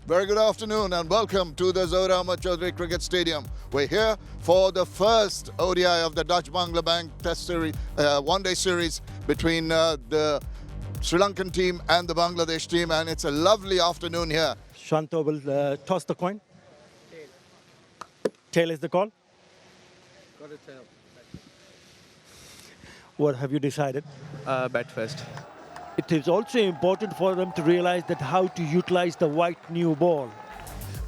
Very good afternoon and welcome to the Zohar Ahmad Chaudhary Cricket Stadium. We're here for the first ODI of the Dutch-Bangla Bank Test Series, one-day series between the Sri Lankan team and the Bangladesh team, and it's a lovely afternoon here. Shanto will toss the coin. Tail is the call. Got a tail. What have you decided? Bat first. It is also important for them to realize that how to utilize the white new ball.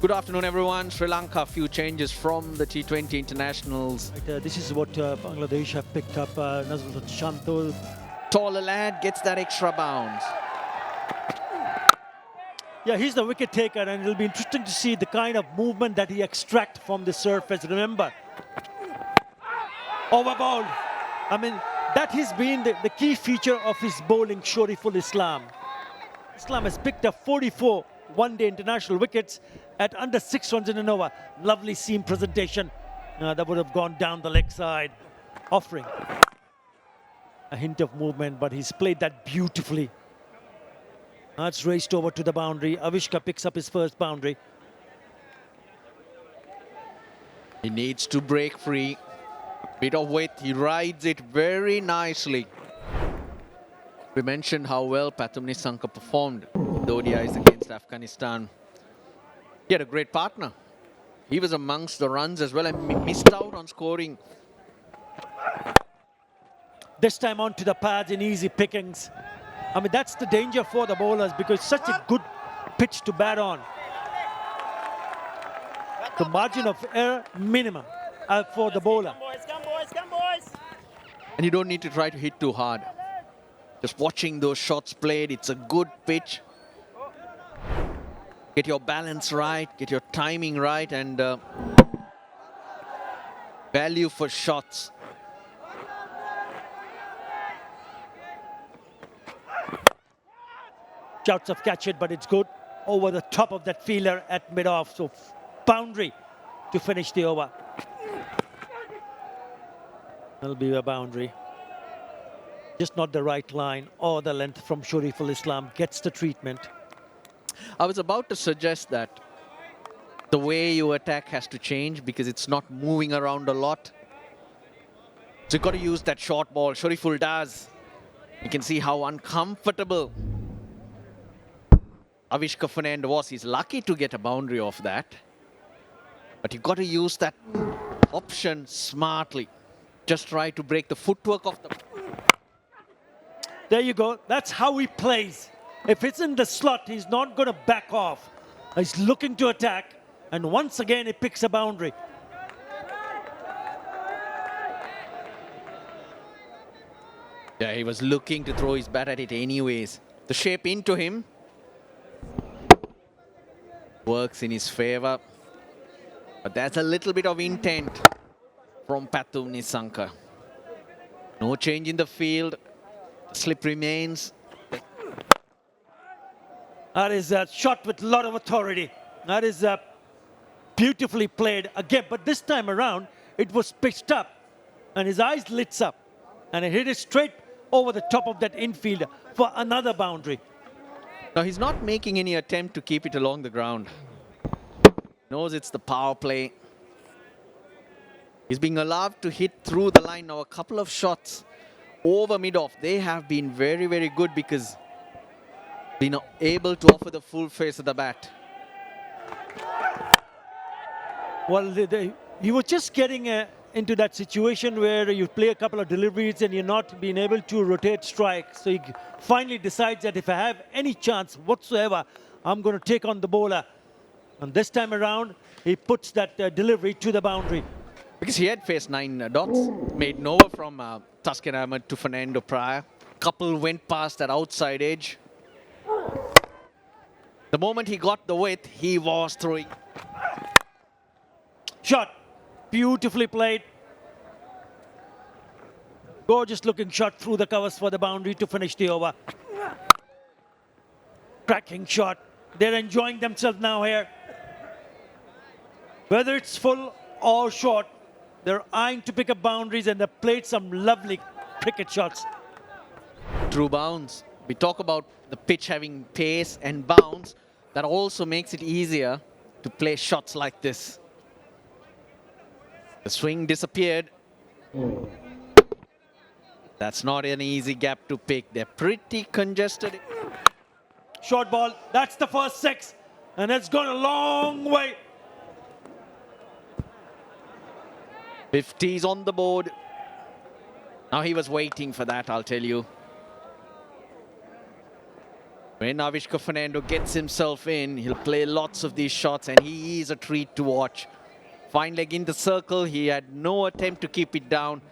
Good afternoon, everyone. Sri Lanka, few changes from the T20 internationals. Right, this is what Bangladesh have picked up. Nazrul Shanto. Taller lad gets that extra bounce. Yeah, he's the wicket taker, and it'll be interesting to see the kind of movement that he extracts from the surface. Remember, over ball. I mean, that has been the key feature of his bowling, Shoriful Islam. Islam has picked up 44 one-day international wickets at under 6 runs in an over. Lovely seam presentation. That would have gone down the leg side, offering a hint of movement, but he's played that beautifully. It's raced over to the boundary. Avishka picks up his first boundary. He needs to break free. Bit of width, he rides it very nicely. We mentioned how well Pathum Nissanka performed in the ODIs against Afghanistan. He had a great partner. He was amongst the runs as well and missed out on scoring. This time onto the pads in easy pickings. I mean, that's the danger for the bowlers because it's such a good pitch to bat on. The margin of error minimum for the bowler. Come boys. And you don't need to try to hit too hard. Just watching those shots played, it's a good pitch. Get your balance right, get your timing right, and value for shots. Shouts of catch it, but it's good. Over the top of that fielder at mid-off. So boundary to finish the over. That'll be a boundary. Just not the right line or the length from Shoriful Islam gets the treatment. I was about to suggest that the way you attack has to change because it's not moving around a lot. So you've got to use that short ball. Shoriful does. You can see how uncomfortable Avishka Fernand was. He's lucky to get a boundary off that. But you've got to use that option smartly. Just try to break the footwork of the... There you go. That's how he plays. If it's in the slot, he's not going to back off. He's looking to attack. And once again, he picks a boundary. Yeah, he was looking to throw his bat at it anyways. The shape into him works in his favor. But that's a little bit of intent from Pathum Nissanka. No change in the field. Slip remains. That is a shot with a lot of authority. That is beautifully played again. But this time around, it was pitched up. And his eyes lit up. And it hit it straight over the top of that infielder for another boundary. Now, he's not making any attempt to keep it along the ground. Knows it's the power play. He's being allowed to hit through the line now. A couple of shots over mid-off. They have been very, very good because been able to offer the full face of the bat. Well, he was just getting into that situation where you play a couple of deliveries and you're not being able to rotate strike. So he finally decides that if I have any chance whatsoever, I'm going to take on the bowler. And this time around, he puts that delivery to the boundary. Because he had faced 9 dots, made an over from Taskin Ahmed to Fernando prior. Couple went past that outside edge. The moment he got the width, he was throwing. Shot. Beautifully played. Gorgeous looking shot through the covers for the boundary to finish the over. Cracking shot. They're enjoying themselves now here. Whether it's full or short, they're eyeing to pick up boundaries and they've played some lovely cricket shots. True bounce. We talk about the pitch having pace and bounce. that also makes it easier to play shots like this. The swing disappeared. That's not an easy gap to pick. They're pretty congested. Short ball, that's the first 6. And it's gone a long way. 50's on the board. Now he was waiting for that, I'll tell you. When Avishka Fernando gets himself in, he'll play lots of these shots, and he is a treat to watch. Fine leg in the circle. He had no attempt to keep it down.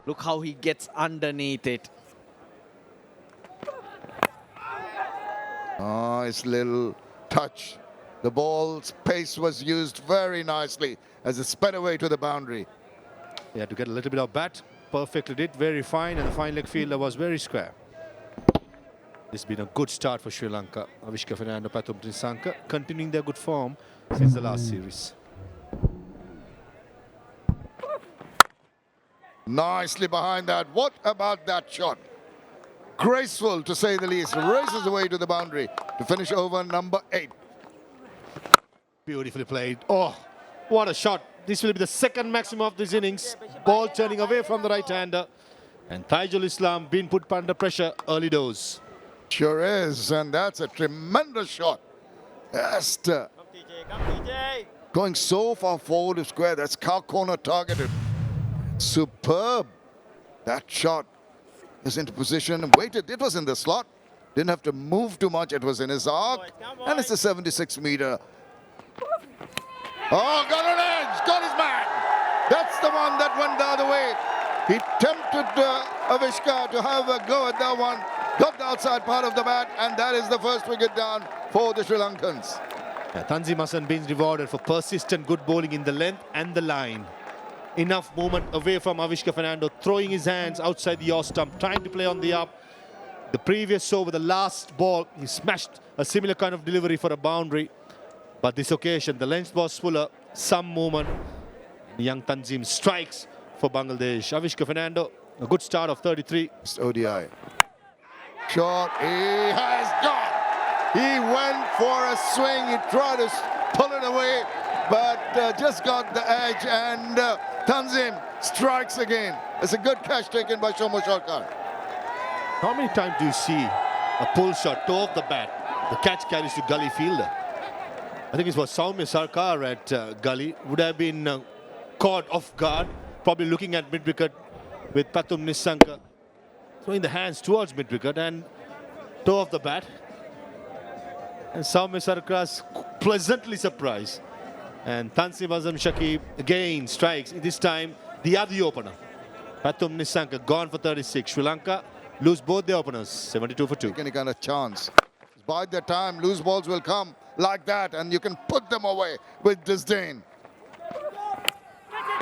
Look how he gets underneath it. Nice little touch. The ball's pace was used very nicely as it sped away to the boundary. He had to get a little bit of bat. Perfectly did, very fine, and the fine leg fielder was very square. This has been a good start for Sri Lanka. Avishka Fernando, Pathum Nissanka continuing their good form since the last series. Nicely behind that. What about that shot? Graceful, to say the least. Races away to the boundary to finish over number 8. Beautifully played. Oh, what a shot. This will be the second maximum of this innings. Ball turning away from the right-hander. And Taijul Islam being put under pressure early doors. Sure is, and that's a tremendous shot. Just going so far forward to square. That's cow corner targeted. Superb. That shot is into position and waited. It was in the slot. Didn't have to move too much. It was in his arc. And it's a 76-meter. Oh, got an edge. Got his man. That's the one that went the other way. He tempted Avishka to have a go at that one. Got the outside part of the bat, and that is the first wicket down for the Sri Lankans. Yeah, Tanzim Hassan being rewarded for persistent good bowling in the length and the line. Enough movement away from Avishka Fernando, throwing his hands outside the off stump, trying to play on the up. The previous over, the last ball, he smashed a similar kind of delivery for a boundary. But this occasion, the length was fuller, some movement. The young Tanzim strikes for Bangladesh. Avishka Fernando, a good start of 33. It's ODI. Shot, he has gone. He went for a swing. He tried to pull it away, but just got the edge, and Tanzim strikes again. It's a good catch taken by Shomo. How many times do you see a pull shot, toe of the bat, the catch carries to gully fielder? I think it was Soumya Sarkar at gully, would have been caught off guard, probably looking at mid-wicket with Pathum Nissanka throwing the hands towards mid-wicket and toe of the bat. And Soumya Sarkar's pleasantly surprised. And Tanzim Azam Shakib again strikes, this time the other opener. Pathum Nissanka gone for 36. Sri Lanka lose both the openers, 72 for 2. Any kind of chance. By the time loose balls will come like that, and you can put them away with disdain.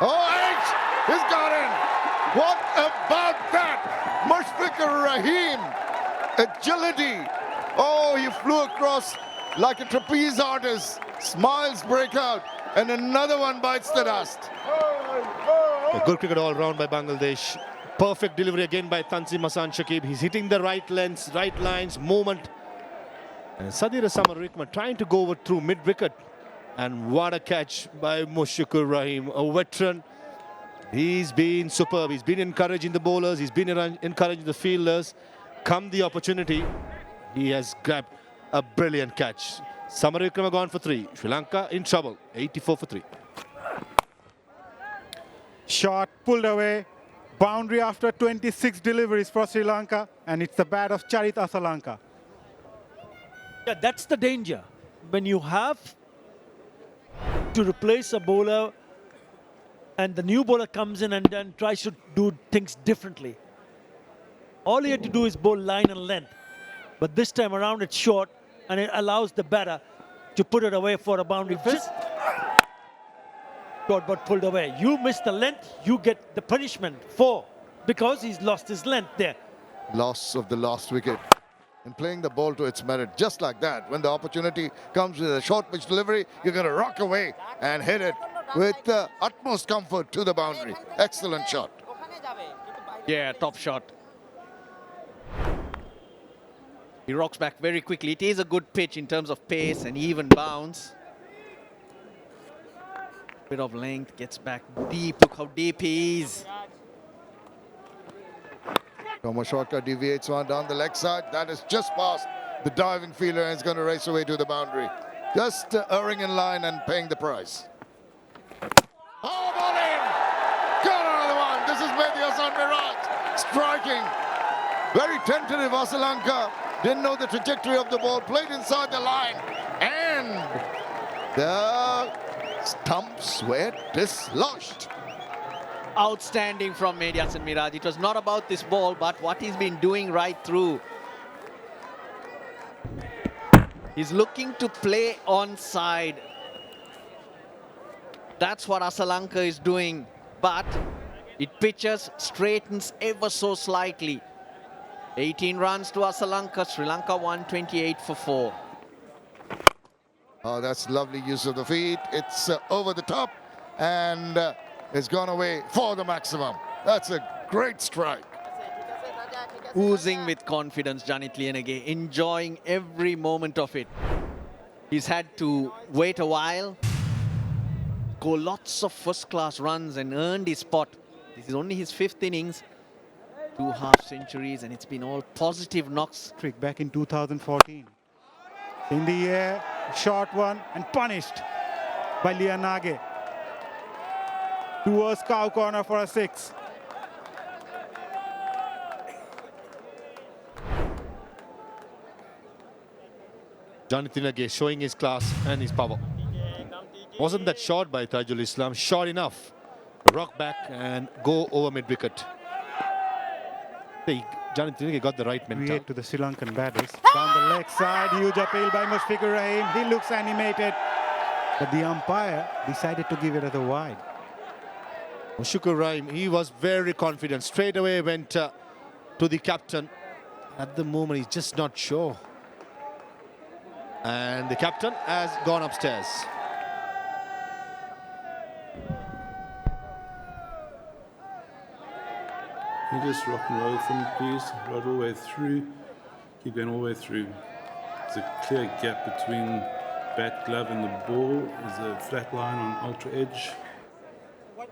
Oh, H! He's got in! What about that? Mushfiqur Rahim. Agility. Oh, he flew across like a trapeze artist. Smiles break out, and another one bites the dust. A good cricket all round by Bangladesh. Perfect delivery again by Tanzim Hassan Shakib. He's hitting the right lengths, right lines, movement. And Sadira Samarikma trying to go over through mid-wicket. And what a catch by Mushfiqur Rahim, a veteran. He's been superb. He's been encouraging the bowlers. He's been encouraging the fielders. Come the opportunity, he has grabbed a brilliant catch. Samaravikrama gone for 3. Sri Lanka in trouble, 84 for 3. Shot pulled away. Boundary after 26 deliveries for Sri Lanka, and it's the bat of Charit Asalanka. Yeah, that's the danger. When you have to replace a bowler and the new bowler comes in and then tries to do things differently. All you have to do is bowl line and length. But this time around it's short, and it allows the batter to put it away for a boundary. Short but pulled away. You miss the length, you get the punishment because he's lost his length there. Loss of the last wicket. And playing the ball to its merit, just like that. When the opportunity comes with a short pitch delivery, you're going to rock away and hit it with the utmost comfort to the boundary. Excellent shot. Yeah, top shot. He rocks back very quickly. It is a good pitch in terms of pace and even bounce. Bit of length, gets back deep. Look how deep he is. Tomashwaka deviates one down the leg side. That is just past the diving fielder and is going to race away to the boundary. Just erring in line and paying the price. Oh, ball in! Got another one. This is Mehdi Hasan Miraj striking. Very tentative, Lanka. Didn't know the trajectory of the ball. Played inside the line. And the stumps were dislodged. Outstanding from Mehdi Hasan Miraj. It was not about this ball, but what he's been doing right through. He's looking to play onside. That's what Lanka is doing. But it pitches, straightens ever so slightly. 18 runs to Lanka. Sri Lanka 128 for 4. Oh, that's lovely use of the feet. It's over the top and it's gone away for the maximum. That's a great strike. Oozing with confidence, Janit Lienege, enjoying every moment of it. He's had to wait a while, go lots of first-class runs and earned his spot. This is only his 5th innings, 2 half-centuries, and it's been all positive knocks. Trick back in 2014. In the air, short one and punished by Lianage. Towards cow corner for a 6. Janit Lienage showing his class and his power. Wasn't that shot by Tajul Islam? Short enough. Rock back and go over mid-wicket. Janit Lienage got the right mentality. To the Sri Lankan batters. Down the leg side, huge appeal by Mushfiqur. He looks animated. But the umpire decided to give it as a wide. Mushfiqur, he was very confident. Straight away went to the captain. At the moment, he's just not sure. And the captain has gone upstairs. You just rock and roll with them, please. Right all the way through. Keep going all the way through. There's a clear gap between bat, glove and the ball. There's a flat line on ultra edge.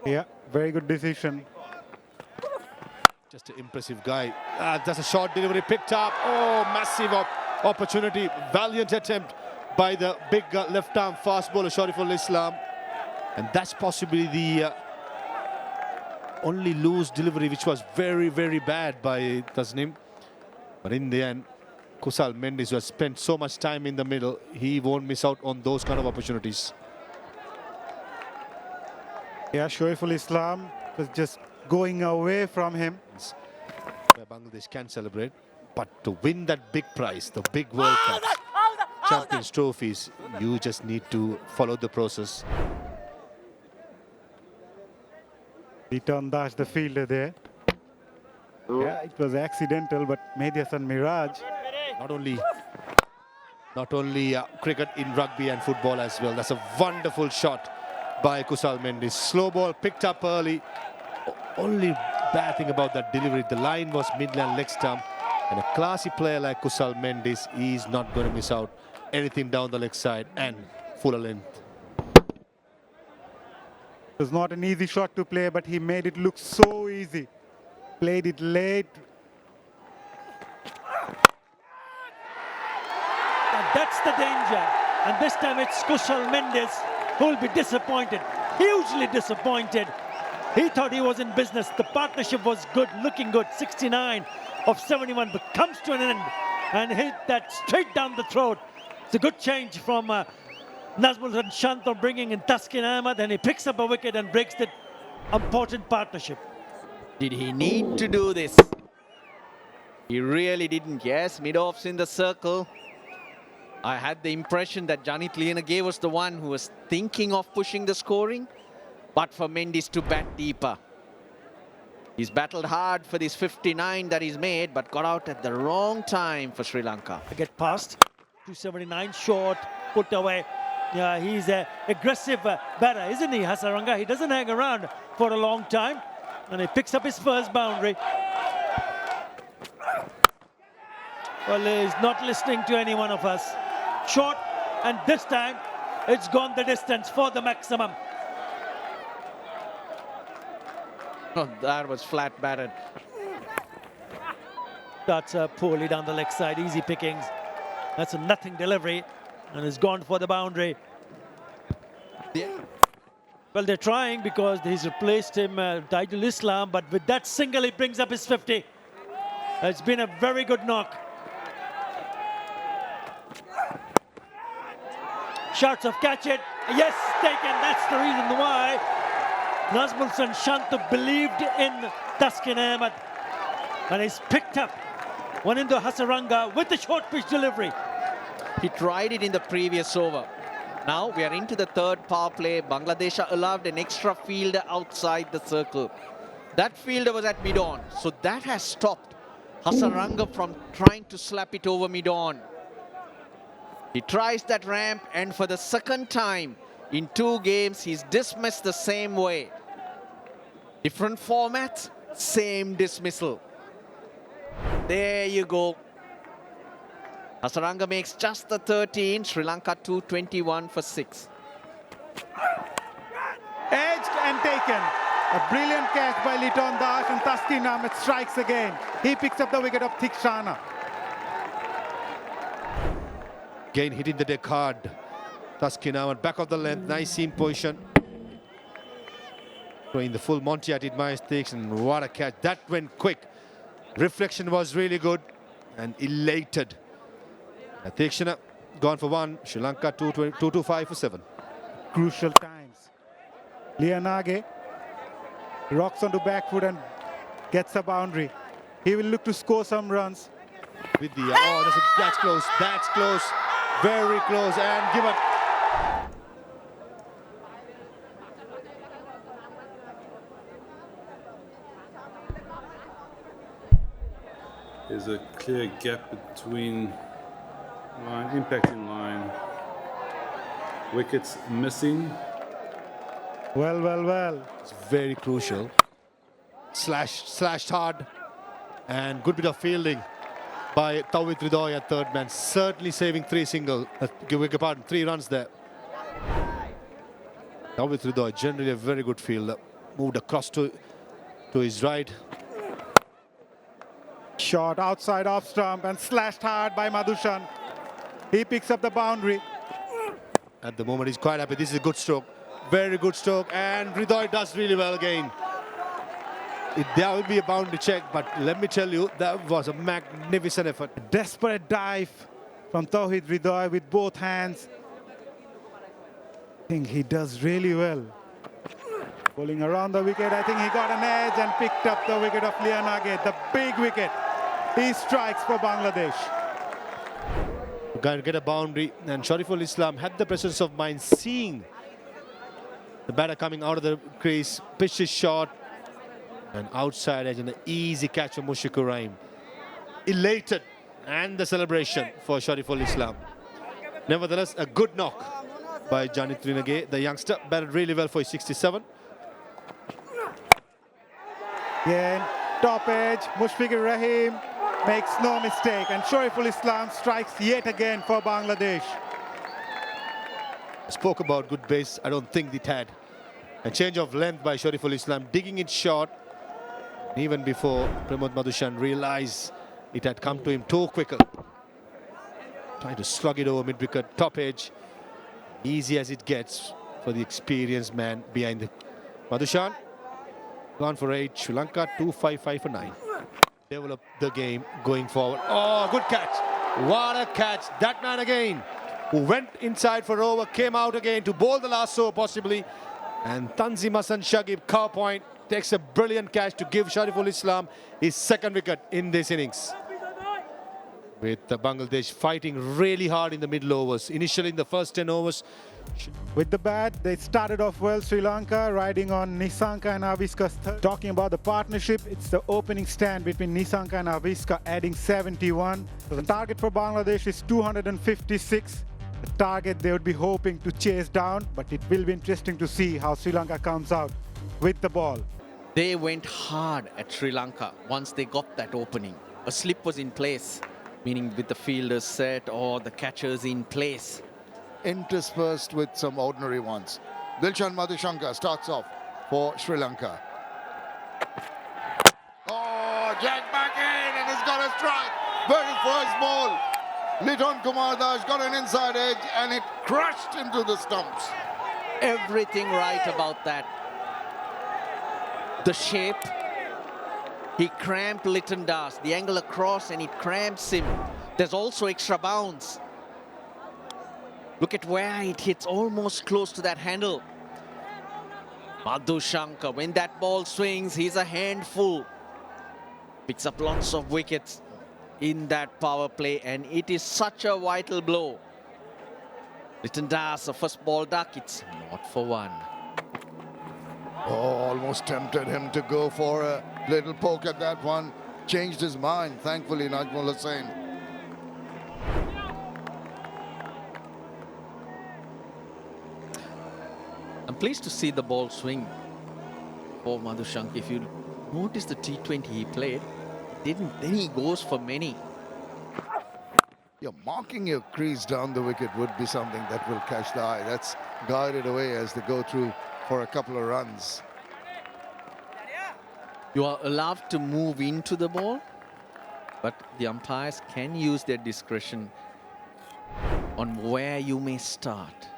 Yeah, very good decision. Just an impressive guy. That's a short delivery picked up. Oh, massive opportunity. Valiant attempt by the big left-arm fast bowler, Shariful Islam. And that's possibly the only loose delivery, which was very, very bad by Tasnim. But in the end, Kusal Mendis, who has spent so much time in the middle, he won't miss out on those kind of opportunities. Yeah, Shariful Islam was just going away from him. Where Bangladesh can celebrate. But to win that big prize, the big World Cup, Champions trophies, you just need to follow the process. Return Dash, the fielder there. Yeah, it was accidental, but Mehdi Hasan Miraj. Not only cricket, in rugby and football as well. That's a wonderful shot by Kusal Mendis. Slow ball picked up early. Only bad thing about that delivery, the line was midland leg stump. And a classy player like Kusal Mendis is not going to miss out anything down the leg side and fuller length. It was not an easy shot to play, but he made it look so easy. Played it late. And that's the danger. And this time it's Kusal Mendis who will be disappointed, hugely disappointed. He thought he was in business. The partnership was good, looking good. 69 of 71, but comes to an end and hit that straight down the throat. It's a good change from Nazmul and Shanto bringing in Taskin Ahmed, and he picks up a wicket and breaks the important partnership. Did he need to do this? He really didn't. Yes, mid-offs in the circle. I had the impression that Janit Lienage was the one who was thinking of pushing the scoring, but for Mendis to bat deeper. He's battled hard for this 59 that he's made, but got out at the wrong time for Sri Lanka. I get past. 279 short, put away. Yeah, he's an aggressive batter, isn't he, Hasaranga? He doesn't hang around for a long time, and he picks up his first boundary. Well, he's not listening to any one of us. Short, and this time it's gone the distance for the maximum. Oh, that was flat batted. That's poorly down the leg side, easy pickings. That's a nothing delivery, and it's gone for the boundary. Well, they're trying because he's replaced him, Taijul Islam, but with that single, he brings up his 50. It's been a very good knock. Shots of catch it. Yes, taken. That's the reason why Nazmul and Shanto believed in Taskin Ahmed. And he's picked up one into Hasaranga with the short pitch delivery. He tried it in the previous over. Now we are into the third power play. Bangladesh allowed an extra fielder outside the circle. That fielder was at mid-on, so that has stopped Hasaranga from trying to slap it over mid-on. He tries that ramp, and for the second time in 2 games, he's dismissed the same way. Different formats, same dismissal. There you go. Hasaranga makes just the 13, Sri Lanka 221 for 6. Edged and taken. A brilliant catch by Liton Das, and Taskin Ahmed strikes again. He picks up the wicket of Thikshana. Again hitting the deck hard. Taskin Ahmed back of the length, nice seam position. Throwing the full Monty at it, my mistakes, and what a catch. That went quick. Reflection was really good and elated. Thikshana gone for 1. Sri Lanka 225 for 7. Crucial times. Lianage rocks onto back foot and gets a boundary. He will look to score some runs. With the that's close. That's close. Very close, and given. There's a clear gap between line, impact in line. Wickets missing. Well. It's very crucial. Slashed hard, and good bit of fielding by Tawhid Ridoy at third man, certainly saving 3 runs there. Tawhid Ridoy, generally a very good fielder, moved across to his right. Shot outside off stump and slashed hard by Madhushan. He picks up the boundary. At the moment, he's quite happy. This is a good stroke, very good stroke, and Ridoy does really well again. There will be a boundary check, but let me tell you, that was a magnificent effort. Desperate dive from Tawhid Ridoy with both hands. I think he does really well. Pulling around the wicket, I think he got an edge and picked up the wicket of Lianage, the big wicket. He strikes for Bangladesh. Going to get a boundary, and Shariful Islam had the presence of mind seeing the batter coming out of the crease, pitched his shot, and outside edge, and an easy catch from Mushfiqur. Elated, and the celebration for Shariful Islam. Nevertheless, a good knock by Janit Rinage. The youngster batted really well for his 67. Again, top edge, Mushfiqur Rahim makes no mistake, and Shariful Islam strikes yet again for Bangladesh. Spoke about good base, I don't think it had. A change of length by Shariful Islam, digging it short. Even before Pramod Madhushan realized it had come to him too quickly. Trying to slug it over mid-wicket, top edge. Easy as it gets for the experienced man behind the Madhushan. Gone for 8, Sri Lanka 255 for 9. Develop the game going forward. Oh, good catch. What a catch. That man again, who went inside for over, came out again to bowl the last over possibly. And Tanzim Hassan Shagib, cow point, takes a brilliant catch to give Shariful Islam his second wicket in this innings. With Bangladesh fighting really hard in the middle overs. Initially in the first 10 overs. With the bat, they started off well, Sri Lanka, riding on Nisanka and Aviska's third. Talking about the partnership, it's the opening stand between Nisanka and Aviska, adding 71. So the target for Bangladesh is 256. The target they would be hoping to chase down, but it will be interesting to see how Sri Lanka comes out with the ball. They went hard at Sri Lanka once they got that opening. A slip was in place. Meaning with the fielders set or the catchers in place. Interspersed with some ordinary ones. Dilshan Madhushanka starts off for Sri Lanka. Oh, Jack back in and he's got a strike. Very first ball. Liton Kumar Das got an inside edge and it crushed into the stumps. Everything right about that. The shape. He cramped Liton Das. The angle across and it cramps him. There's also extra bounce. Look at where it hits, almost close to that handle. Madhushanka, when that ball swings, he's a handful. Picks up lots of wickets in that power play, and it is such a vital blow. Liton Das, a first ball duck, it's not for one. Oh, almost tempted him to go for a little poke at that one. Changed his mind, thankfully, Najmul Hussain. I'm pleased to see the ball swing for Madhushanka. If you notice the T20 he played, then he goes for many. Yeah, marking your crease down the wicket would be something that will catch the eye. That's guided away as they go through for a couple of runs. You are allowed to move into the ball, but the umpires can use their discretion on where you may start.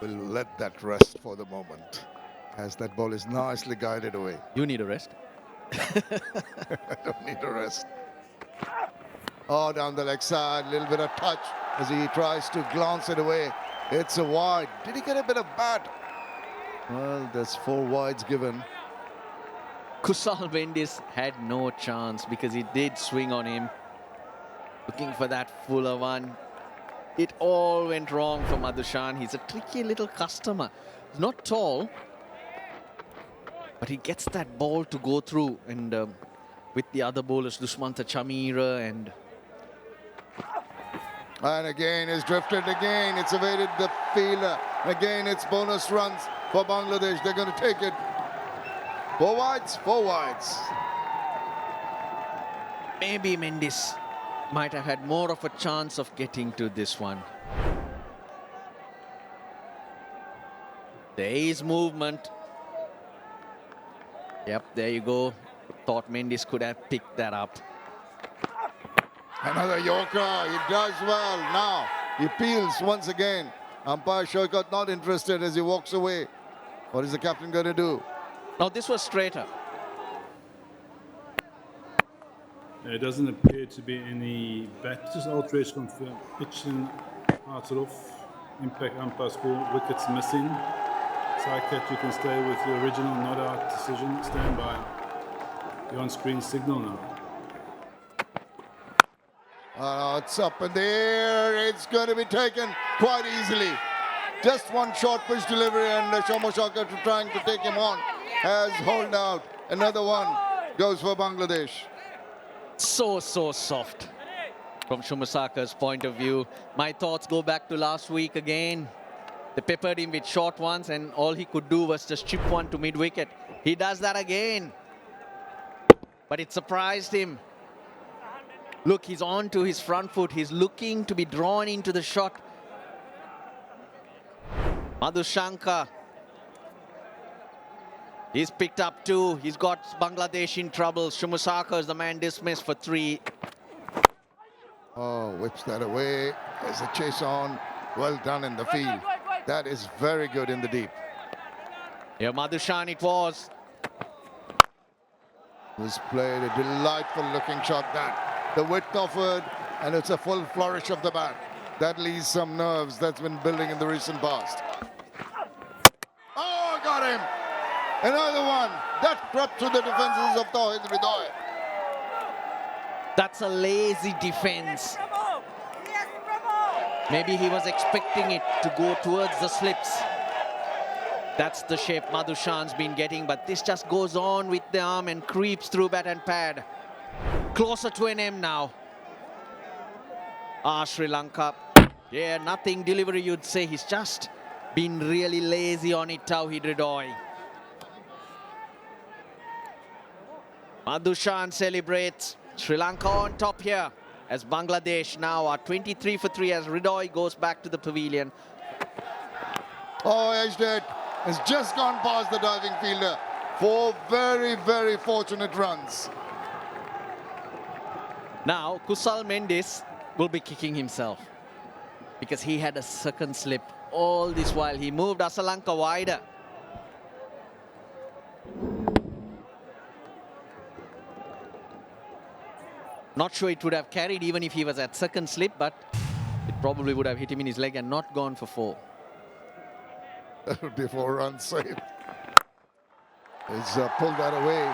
We'll let that rest for the moment as that ball is nicely guided away. You need a rest. I don't need a rest. Oh, down the leg side, a little bit of touch as he tries to glance it away. It's a wide. Did he get a bit of bat? Well, there's 4 wides given. Kusal Mendis had no chance because he did swing on him. Looking for that fuller one. It all went wrong for Madhushan. He's a tricky little customer. He's not tall, but he gets that ball to go through. And with the other bowlers, Dushmantha Chamira and... And again, it's drifted again. It's evaded the fielder. Again, it's bonus runs for Bangladesh. They're going to take it. 4 wides, 4 wides. Maybe Mendis might have had more of a chance of getting to this one. There is movement. Yep, there you go. Thought Mendis could have picked that up. Another Yorker. He does well. Now he peels once again. Umpire Shaukat not interested as he walks away. What is the captain going to do? Now this was straighter. There doesn't appear to be any bat. Just alteration confirmed. Pitch and out it off. Impact umpire score. Wickets missing. Side catch, you can stay with your original not out decision. Stand by. The on-screen signal now. It's up in the air. It's going to be taken quite easily. Just one short pitch delivery and Shaukat trying to take him on has holed out. Another one goes for Bangladesh. So soft from Shumasaka's point of view. My thoughts go back to last week again. They peppered him with short ones and all he could do was just chip one to mid-wicket. He does that again. But it surprised him. Look, he's on to his front foot. He's looking to be drawn into the shot. Madhushanka. He's picked up 2. He's got Bangladesh in trouble. Shumasaka is the man dismissed for 3. Oh, whips that away. There's a chase on. Well done in the field. That is very good in the deep. Yeah, Madhushan it was. Who's played a delightful looking shot that. The width offered, and it's a full flourish of the bat. That leaves some nerves that's been building in the recent past. Oh, got him! Another one. That crept through the defenses of Tauhid Hridoy. That's a lazy defense. Maybe he was expecting it to go towards the slips. That's the shape Madhushan's been getting, but this just goes on with the arm and creeps through bat and pad. Closer to an M now. Sri Lanka. Yeah, nothing delivery you'd say. He's just been really lazy on it, Tauhid Hridoy. Madhushan celebrates. Sri Lanka on top here as Bangladesh now are 23 for 3 as Ridoy goes back to the pavilion. Oh, edged it. It's just gone past the diving fielder. 4 very, very fortunate runs. Now, Kusal Mendis will be kicking himself because he had a second slip all this while. He moved Asalanka wider. Not sure it would have carried even if he was at second slip, but it probably would have hit him in his leg and not gone for 4. That would be 4 runs saved. He's pulled that away,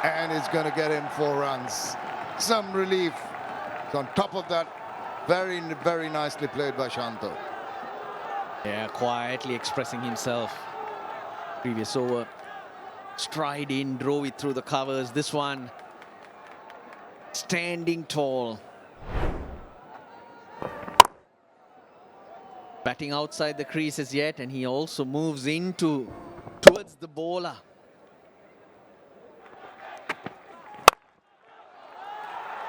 and he's going to get in 4 runs. Some relief. So on top of that, very, very nicely played by Shanto. Yeah, quietly expressing himself. Previous over, stride in, drove it through the covers. This one, standing tall. Batting outside the creases yet, and he also moves towards the bowler.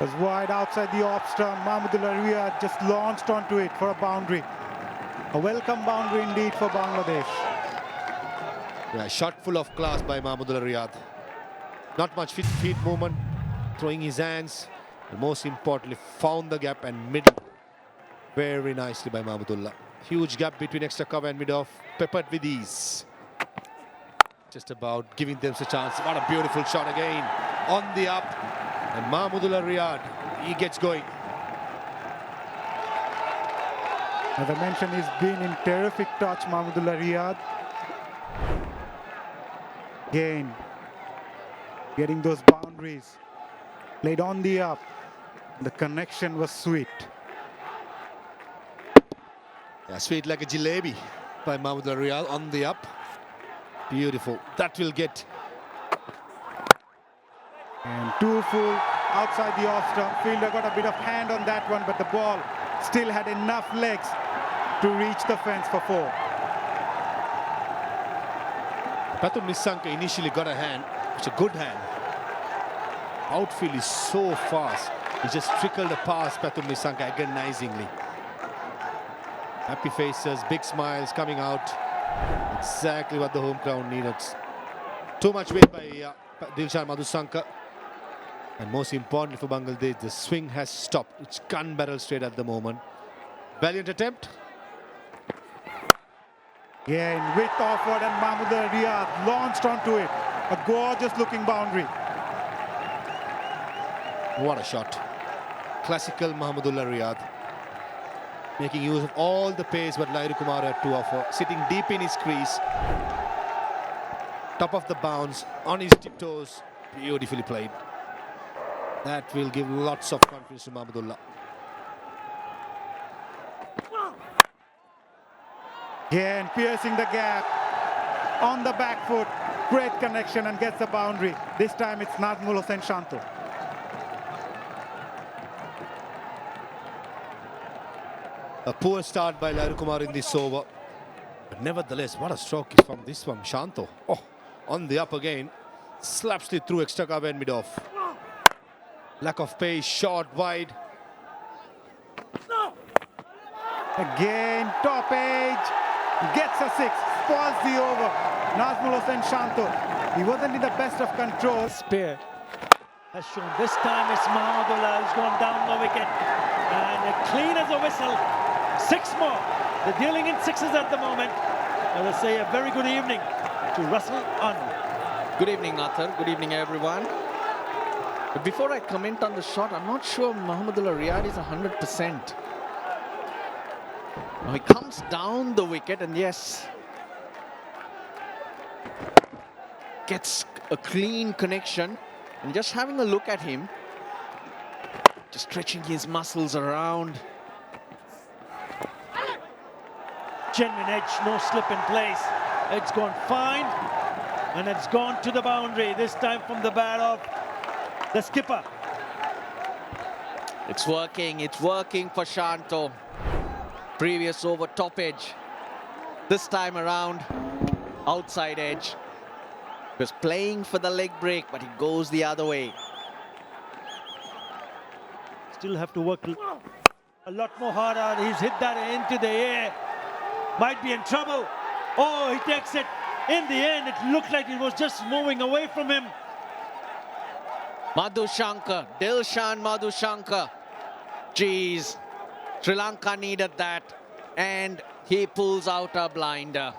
Was wide outside the off stump. Mahmudullah Riyad just launched onto it for a boundary. A welcome boundary indeed for Bangladesh. Yeah, shot full of class by Mahmudullah Riyad. Not much feet movement, throwing his hands, and most importantly, found the gap and mid very nicely by Mahmudullah. Huge gap between extra cover and mid-off, peppered with ease. Just about giving them a chance. What a beautiful shot again on the up. And Mahmudullah Riyad, he gets going. As I mentioned, he's been in terrific touch, Mahmudullah Riyad. Again, getting those boundaries. Played on the up. The connection was sweet. Yeah, sweet like a jalebi by Mahmudullah Riyad on the up. Beautiful. That will get. And 2 full outside the off stump. Fielder got a bit of hand on that one, but the ball still had enough legs to reach the fence for 4. Pathum Nissanka initially got a hand. It's a good hand. Outfield is so fast. He just trickled a pass Pathum Nissanka agonizingly. Happy faces, big smiles coming out. Exactly what the home crowd needed. Too much weight by Dilshan Madhusanka. And most importantly for Bangladesh, the swing has stopped. It's gun barrel straight at the moment. Valiant attempt. Again, width offward and Mahmudullah Riyad launched onto it. A gorgeous looking boundary. What a shot. Classical Mahmudullah Riyad. Making use of all the pace what Lairu Kumar had to offer. Sitting deep in his crease. Top of the bounce, on his tiptoes. Beautifully played. That will give lots of confidence to Mahmudullah. Again, piercing the gap. On the back foot. Great connection and gets the boundary. This time it's Nazmul Hossain Shanto. A poor start by Lairu Kumar in this over. But nevertheless, what a stroke is from this one. Shanto. Oh, on the up again. Slaps it through extra cover and mid-off. Lack of pace, short, wide. Again, top edge. Gets a 6. Spoils the over. Nazmul Hossain Shanto. He wasn't in the best of control. Spear has shown this time it's Mahmudullah who's gone down the wicket. And clean as a whistle. 6 more. They're dealing in 6s at the moment. I will say a very good evening to Russell Anand. Good evening, Arthur. Good evening, everyone. But before I comment on the shot, I'm not sure Mahmudullah Riyad is 100%. Now he comes down the wicket and yes, gets a clean connection. And just having a look at him, just stretching his muscles around. Genuine edge, no slip in place. It's gone fine and it's gone to the boundary. This time from the bat of the skipper. It's working for Shanto. Previous over top edge. This time around, outside edge. He was playing for the leg break, but he goes the other way. Still have to work a lot more harder. He's hit that into the air. Might be in trouble. Oh, he takes it. In the end, it looked like it was just moving away from him. Madhushankar, Dilshan Madhushankar. Jeez, Sri Lanka needed that. And he pulls out a blinder.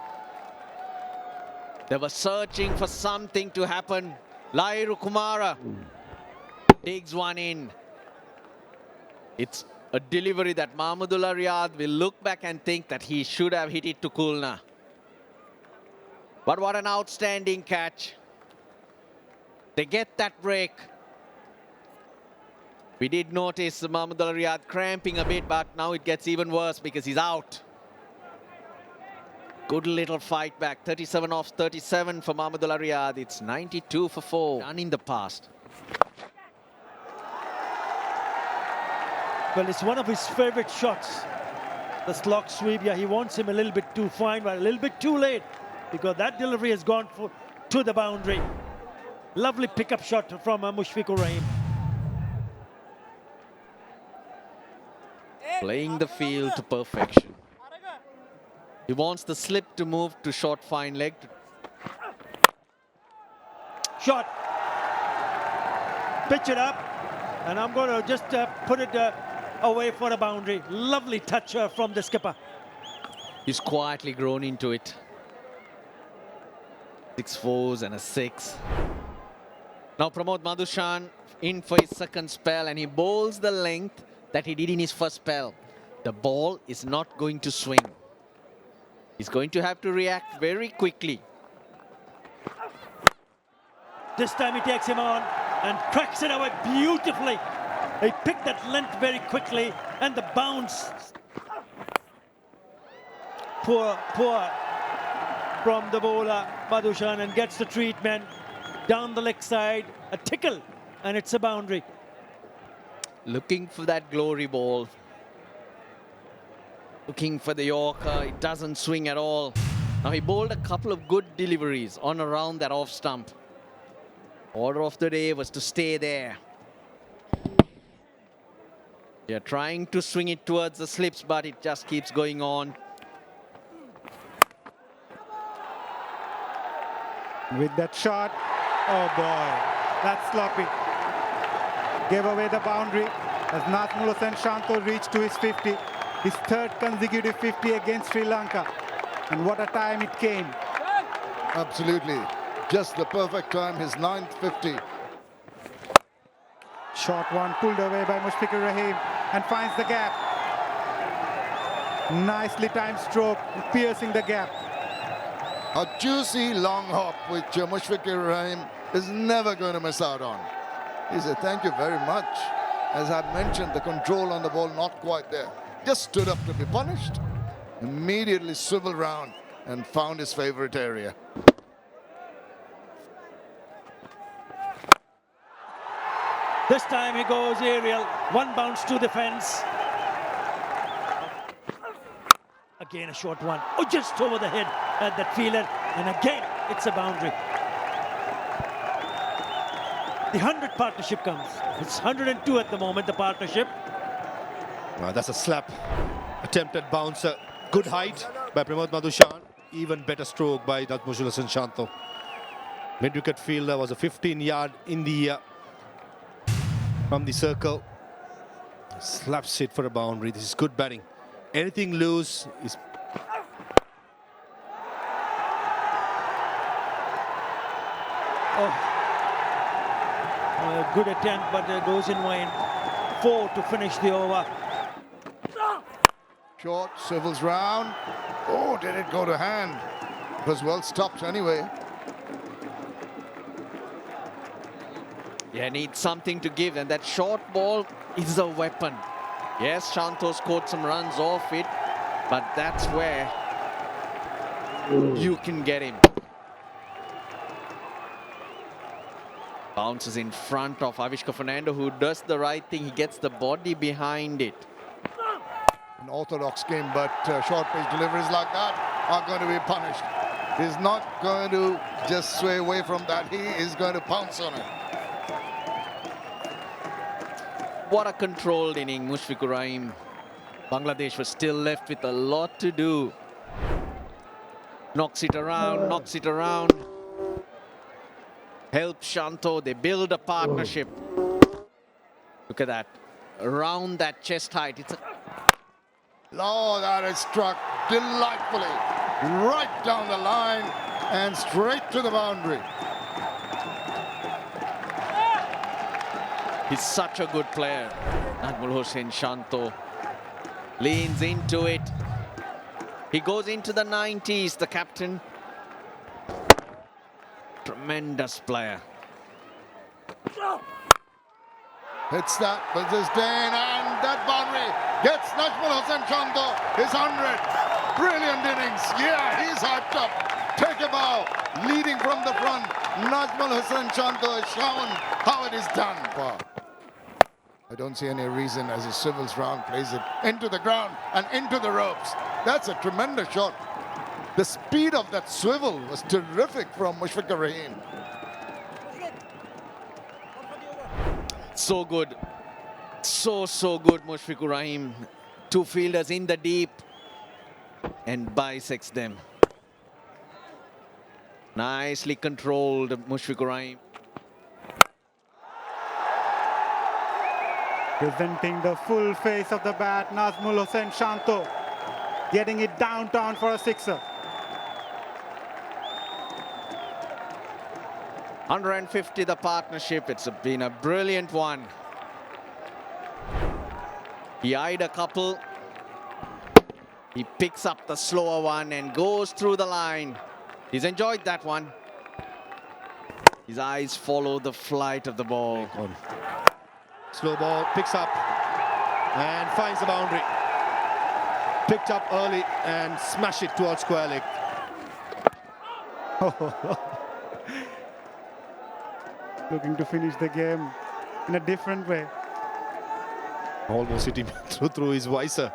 They were searching for something to happen. Lairu Kumara digs one in. It's a delivery that Mahmudullah Riyad will look back and think that he should have hit it to Kulna. But what an outstanding catch. They get that break. We did notice Mahmudullah Riyad cramping a bit, but now it gets even worse because he's out. Good little fight back. 37 off 37 for Mahmudullah Riyad. It's 92 for 4. Done in the past. Well, it's one of his favorite shots. The slog sweep, yeah, he wants him a little bit too fine, but a little bit too late because that delivery has gone to the boundary. Lovely pickup shot from Mushfiqur Rahim. Playing the field to perfection. He wants the slip to move to short fine leg. Shot. Pitch it up. And I'm going to just put it away for a boundary. Lovely touch from the skipper. He's quietly grown into it. 6 fours and a 6. Now Pramod Madhushan in for his second spell, and he bowls the length that he did in his first spell. The ball is not going to swing. He's going to have to react very quickly. This time he takes him on and cracks it away beautifully. He picked that length very quickly, and the bounce. Poor from the bowler, Madhushan, and gets the treatment. Down the leg side, a tickle, and it's a boundary. Looking for that glory ball. Looking for the Yorker. It doesn't swing at all. Now he bowled a couple of good deliveries on around that off stump. Order of the day was to stay there. They're trying to swing it towards the slips, but it just keeps going on. With that shot, oh boy, that's sloppy. Gave away the boundary as Nazmul Hossain Shanto reached to his 50. His third consecutive 50 against Sri Lanka. And what a time it came. Absolutely. Just the perfect time, his 9th 50. Short one pulled away by Mushfiqur Rahim and finds the gap. Nicely timed stroke, piercing the gap. A juicy long hop which Mushfiqur Rahim is never going to miss out on. He said, thank you very much. As I mentioned, the control on the ball not quite there. Just stood up to be punished. Immediately swiveled round and found his favorite area. This time he goes aerial. One bounce to the fence. Again a short one. Oh, just over the head at that fielder. And again, it's a boundary. The 100 partnership comes. It's 102 at the moment, the partnership. That's a slap. Attempted bouncer. Good height by Pramod Madhushan. Even better stroke by Nazmul Hossain Shanto. Mid-wicket fielder was a 15-yard in the from the circle. Slaps it for a boundary. This is good batting. Anything loose is... Good attempt, but it goes in wide. 4 to finish the over. Short, swivels round. Oh, did it go to hand? It was well stopped anyway. Yeah, needs something to give, and that short ball is a weapon. Yes, Shanto scored some runs off it, but that's where you can get him. Bounces in front of Avishka Fernando, who does the right thing. He gets the body behind it. An orthodox game, but short pitch deliveries like that are going to be punished. He's not going to just sway away from that. He is going to pounce on it. What a controlled inning, Mushfiqur. Bangladesh was still left with a lot to do. Knocks it around, knocks it around. Helps Shanto, they build a partnership. Look at that. Around that chest height. It's a Oh, that is struck delightfully. Right down the line and straight to the boundary. He's such a good player. Najmul Hossain Shanto leans into it. He goes into the 90s, the captain. Tremendous player. Hits that with disdain, and that boundary gets Najmul Hossain Shanto his 100. Brilliant innings. Yeah, he's hyped up. Take a bow. Leading from the front, Najmul Hossain Shanto has shown how it is done. Wow. I don't see any reason as he swivels round, plays it into the ground and into the ropes. That's a tremendous shot. The speed of that swivel was terrific from Mushfiqur. So good. So good, Mushfiqur. Two fielders in the deep and bisects them. Nicely controlled, Mushfiqur. Presenting the full face of the bat, Najmul Hossain Shanto getting it downtown for a sixer. 150 the partnership. It's been a brilliant one. He eyed a couple. He picks up the slower one and goes through the line. He's enjoyed that one. His eyes follow the flight of the ball. Slow ball, picks up and finds the boundary. Picked up early and smash it towards square leg. Looking to finish the game in a different way. Almost hit him through his visor.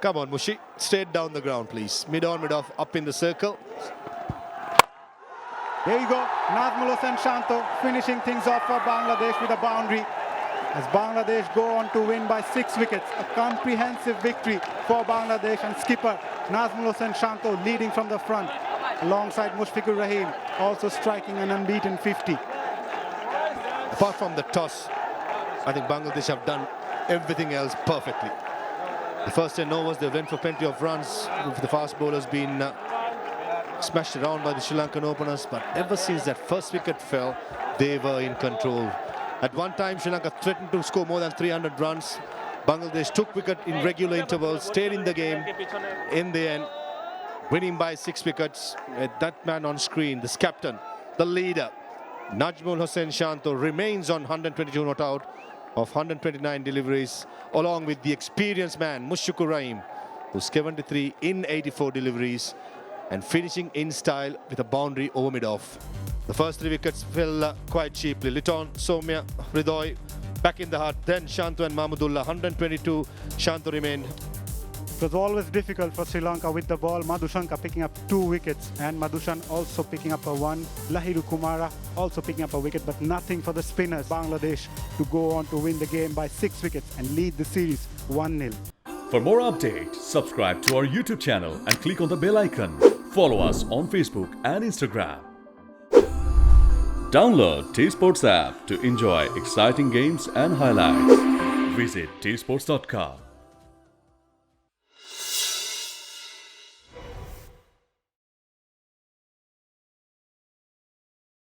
Come on, Mushi. Straight down the ground, please. Mid-on, mid-off, up in the circle. There you go. Najmul Hossain Shanto finishing things off for Bangladesh with a boundary. As Bangladesh go on to win by 6 wickets. A comprehensive victory for Bangladesh, and skipper Najmul Hossain Shanto leading from the front alongside Mushfiqur Rahim, also striking an unbeaten 50. Apart from the toss, I think Bangladesh have done everything else perfectly. The first 10 overs, they went for plenty of runs, with the fast bowlers being smashed around by the Sri Lankan openers. But ever since that first wicket fell, they were in control. At one time, Sri Lanka threatened to score more than 300 runs. Bangladesh took wicket in regular intervals, stayed in the game. In the end, winning by 6 wickets. That man on screen, this captain, the leader, Najmul Hossain Shanto, remains on 122 not out of 129 deliveries, along with the experienced man, Mushfiqur, who's 73 in 84 deliveries, and finishing in style with a boundary over mid-off. The first 3 wickets fell quite cheaply. Liton, Soumya, Hridoy back in the hut. Then Shanto and Mahmudullah, 122. Shanto remained. It was always difficult for Sri Lanka with the ball. Madhushanka picking up 2 wickets and Madhushan also picking up a 1. Lahiru Kumara also picking up a wicket, but nothing for the spinners. Bangladesh to go on to win the game by 6 wickets and lead the series 1-0. For more updates, subscribe to our YouTube channel and click on the bell icon. Follow us on Facebook and Instagram. Download T-Sports app to enjoy exciting games and highlights. Visit tsports.com.